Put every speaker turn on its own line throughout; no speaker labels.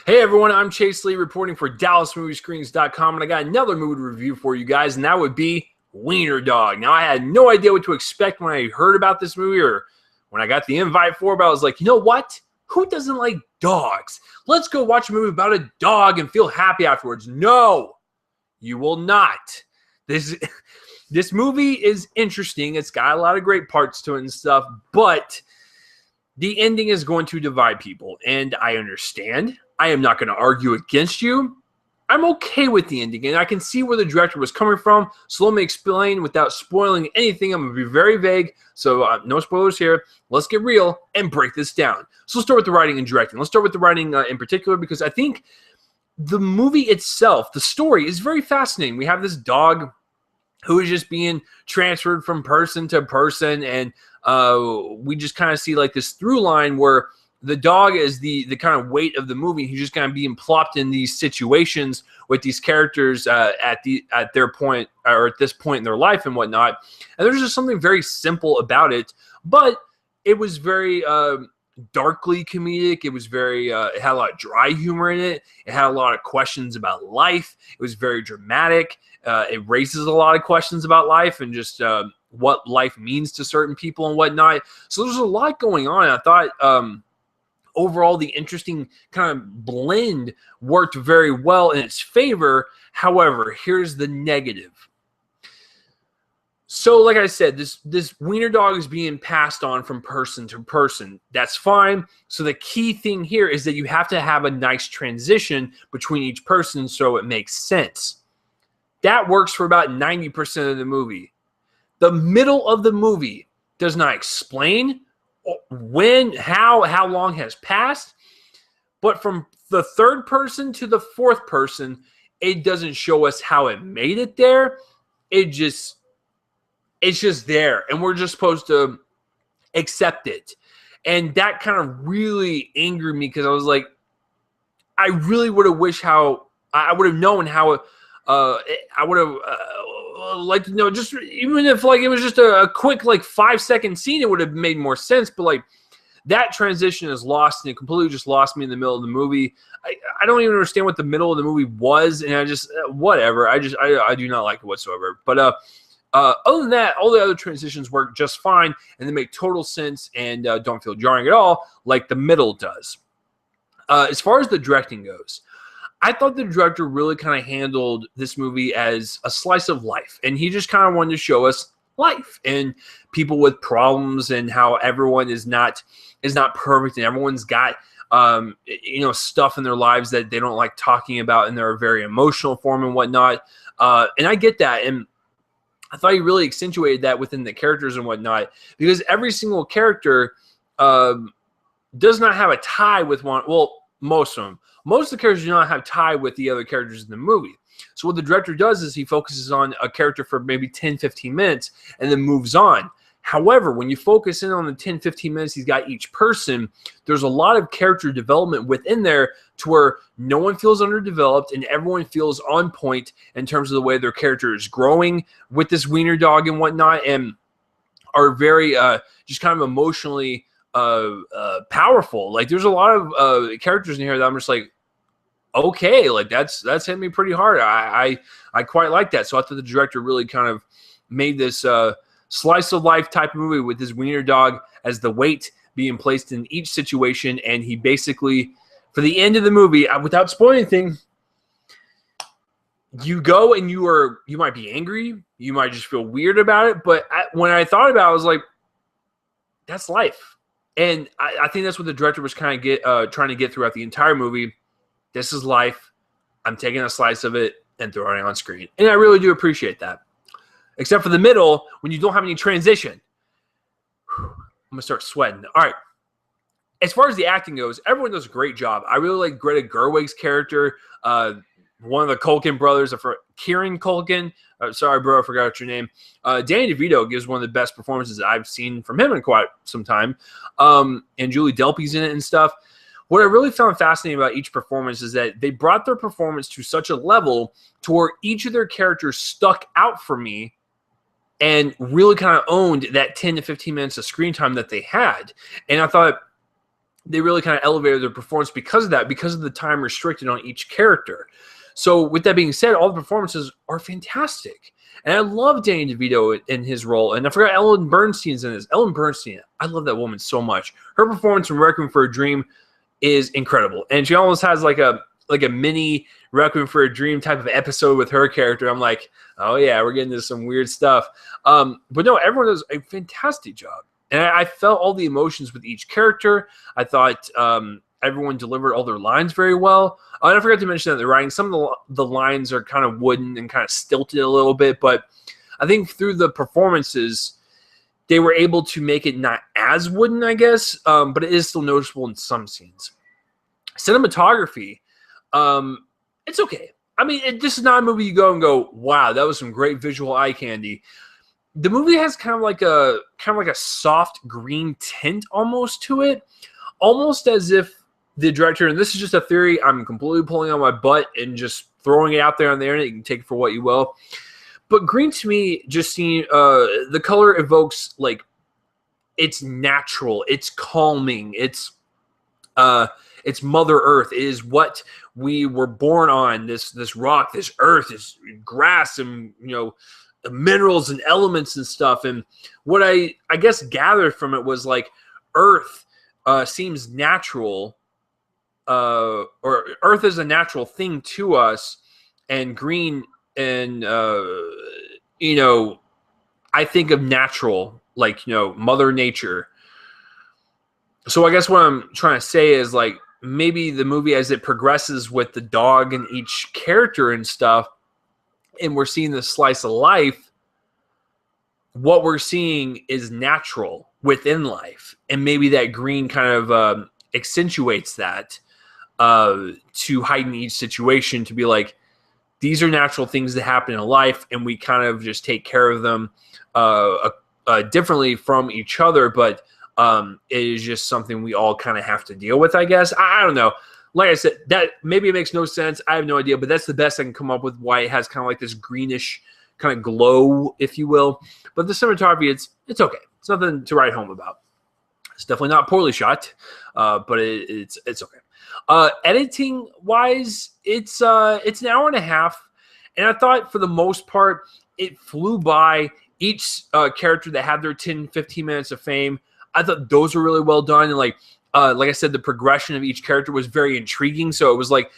Hey everyone, I'm Chase Lee reporting for DallasMovieScreenings.com, and I got another movie review for you guys, and that would be Wiener-Dog. Now, I had no idea what to expect when I heard about this movie or when I got the invite for it, but I was like, you know what? Who doesn't like dogs? Let's go watch a movie about a dog and feel happy afterwards. No, you will not. This movie is interesting. It's got a lot of great parts to it and stuff, but the ending is going to divide people, and I understand. I am not going to argue against you. I'm okay with the ending, and I can see where the director was coming from, so let me explain without spoiling anything. I'm going to be very vague, so no spoilers here. Let's get real and break this down. So let's start with the writing and directing. Let's start with the writing in particular, because I think the movie itself, the story, is very fascinating. We have this dog who is just being transferred from person to person, and we just kind of see like this through line where the dog is the kind of weight of the movie. He's just kind of being plopped in these situations with these characters at their point or at this point in their life and whatnot. And there's just something very simple about it, but it was very darkly comedic. It was very it had a lot of dry humor in it. It had a lot of questions about life. It was very dramatic. It raises a lot of questions about life and just what life means to certain people and whatnot. So there's a lot going on. I thought overall, the interesting kind of blend worked very well in its favor. However, here's the negative. So, like I said, this Wiener-Dog is being passed on from person to person. That's fine. So the key thing here is that you have to have a nice transition between each person so it makes sense. That works for about 90% of the movie. The middle of the movie does not explain when, how long has passed, but from the third person to the fourth person, it doesn't show us how it made it there. It's just there, and we're just supposed to accept it. And that kind of really angered me, because I was like, I really would have wished how I would have known how I would have like to know, just even if like it was just a quick like 5-second scene, it would have made more sense. But like that transition is lost, and it completely just lost me in the middle of the movie. I don't even understand what the middle of the movie was, and I just whatever. I do not like it whatsoever. But other than that, all the other transitions work just fine, and they make total sense and don't feel jarring at all, like the middle does. As far as the directing goes, I thought the director really kind of handled this movie as a slice of life, and he just kind of wanted to show us life and people with problems and how everyone is not perfect, and everyone's got stuff in their lives that they don't like talking about, and they're a very emotional form and whatnot. And I get that, and I thought he really accentuated that within the characters and whatnot, because every single character does not have a tie with one. Well, most of them. Most of the characters do not have tie with the other characters in the movie. So what the director does is he focuses on a character for maybe 10-15 minutes and then moves on. However, when you focus in on the 10-15 minutes he's got each person, there's a lot of character development within there to where no one feels underdeveloped and everyone feels on point in terms of the way their character is growing with this Wiener-Dog and whatnot, and are very just kind of emotionally powerful. Like there's a lot of characters in here that I'm just like, okay, like that's hit me pretty hard. I quite like that. So I thought the director really kind of made this slice of life type of movie with this Wiener-Dog as the weight being placed in each situation. And he basically, for the end of the movie, without spoiling anything, you go and you might be angry, you might just feel weird about it. But when I thought about it, I was like, that's life. And I think that's what the director was kind of trying to get throughout the entire movie. This is life. I'm taking a slice of it and throwing it on screen. And I really do appreciate that. Except for the middle, when you don't have any transition. I'm going to start sweating. All right. As far as the acting goes, everyone does a great job. I really like Greta Gerwig's character. One of the Culkin brothers, Kieran Culkin. Sorry, bro, I forgot your name. Danny DeVito gives one of the best performances I've seen from him in quite some time. And Julie Delpy's in it and stuff. What I really found fascinating about each performance is that they brought their performance to such a level to where each of their characters stuck out for me and really kind of owned that 10 to 15 minutes of screen time that they had. And I thought they really kind of elevated their performance because of that, because of the time restricted on each character. So with that being said, all the performances are fantastic. And I love Danny DeVito in his role. And I forgot Ellen Bernstein's in this. Ellen Bernstein, I love that woman so much. Her performance in Requiem for a Dream is incredible. And she almost has like a mini Requiem for a Dream type of episode with her character. I'm like, oh yeah, we're getting into some weird stuff. But no, everyone does a fantastic job. And I felt all the emotions with each character. I thought everyone delivered all their lines very well. And I forgot to mention that the writing, some of the lines are kind of wooden and kind of stilted a little bit, but I think through the performances, they were able to make it not as wooden, I guess, but it is still noticeable in some scenes. Cinematography, it's okay. I mean, this is not a movie you go and go, wow, that was some great visual eye candy. The movie has kind of like a soft green tint almost to it, almost as if the director, and this is just a theory, I'm completely pulling on my butt and just throwing it out there on the internet. You can take it for what you will. But green to me, just seeing the color evokes like it's natural, it's calming, it's Mother Earth. It is what we were born on. This rock, this earth, this grass, and minerals and elements and stuff. And what I guess gathered from it was like Earth seems natural. Or Earth is a natural thing to us, and green, and I think of natural, like Mother Nature. So I guess what I'm trying to say is like maybe the movie, as it progresses with the dog and each character and stuff, and we're seeing this slice of life, what we're seeing is natural within life, and maybe that green kind of accentuates that. To heighten each situation, to be like, these are natural things that happen in life, and we kind of just take care of them differently from each other, but it is just something we all kind of have to deal with, I guess. I don't know. Like I said, that maybe it makes no sense. I have no idea, but that's the best I can come up with why it has kind of like this greenish kind of glow, if you will. But the cinematography, it's okay. It's nothing to write home about. It's definitely not poorly shot, but it's okay. Editing wise, it's an hour and a half, and I thought for the most part it flew by. Each character that had their 10-15 minutes of fame, I thought those were really well done. And like I said, the progression of each character was very intriguing. So it was like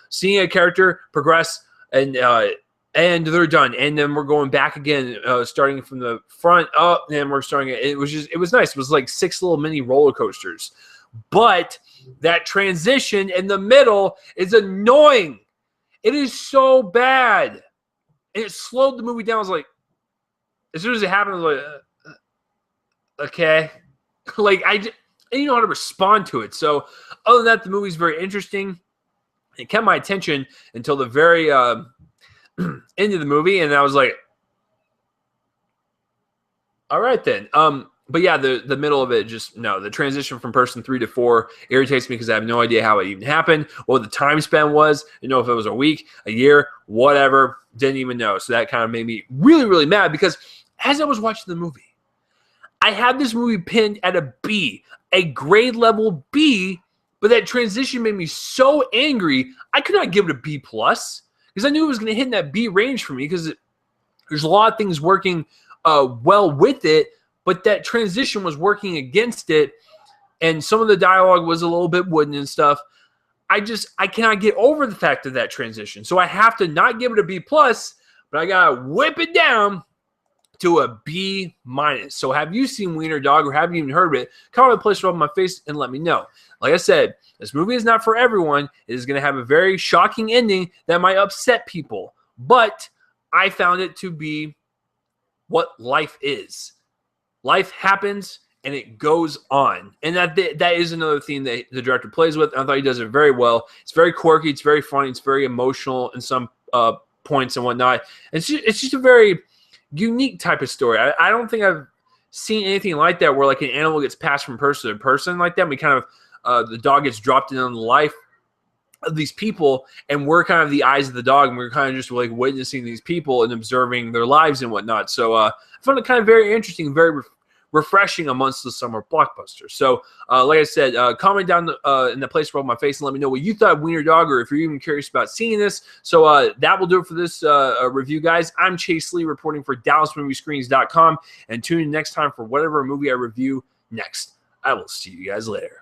seeing a character progress, and they're done, and then we're going back again, starting from the front up, and then we're starting. It was nice. It was like 6 little mini roller coasters. But that transition in the middle is annoying. It is so bad. And it slowed the movie down. I was like, as soon as it happened, I was like, okay. Like, I didn't know how to respond to it. So, other than that, the movie's very interesting. It kept my attention until the very end of the movie. And I was like, all right then. But yeah, the middle of it, just no. The transition from person 3 to 4 irritates me because I have no idea how it even happened, what the time span was. If it was a week, a year, whatever. Didn't even know. So that kind of made me really, really mad, because as I was watching the movie, I had this movie pinned at a B, a grade level B, but that transition made me so angry, I could not give it a B+, because I knew it was going to hit in that B range for me, because there's a lot of things working well with it, but that transition was working against it, and some of the dialogue was a little bit wooden and stuff. I cannot get over the fact of that transition. So I have to not give it a B+, but I got to whip it down to a B-. So have you seen Wiener-Dog, or have you even heard of it? Comment, place it on my face, and let me know. Like I said, this movie is not for everyone. It is going to have a very shocking ending that might upset people, but I found it to be what life is. Life happens, and it goes on. And that is another theme that the director plays with. I thought he does it very well. It's very quirky. It's very funny. It's very emotional in some points and whatnot. It's just a very unique type of story. I don't think I've seen anything like that, where like an animal gets passed from person to person like that. We kind of, the dog gets dropped in on the life of these people, and we're kind of the eyes of the dog, and we're kind of just like witnessing these people and observing their lives and whatnot. So I found it kind of very interesting, very refreshing amongst the summer blockbusters. So, like I said, comment down in the place above my face and let me know what you thought of Wiener-Dog, or if you're even curious about seeing this. So that will do it for this review, guys. I'm Chase Lee reporting for DallasMovieScreens.com, and tune in next time for whatever movie I review next. I will see you guys later.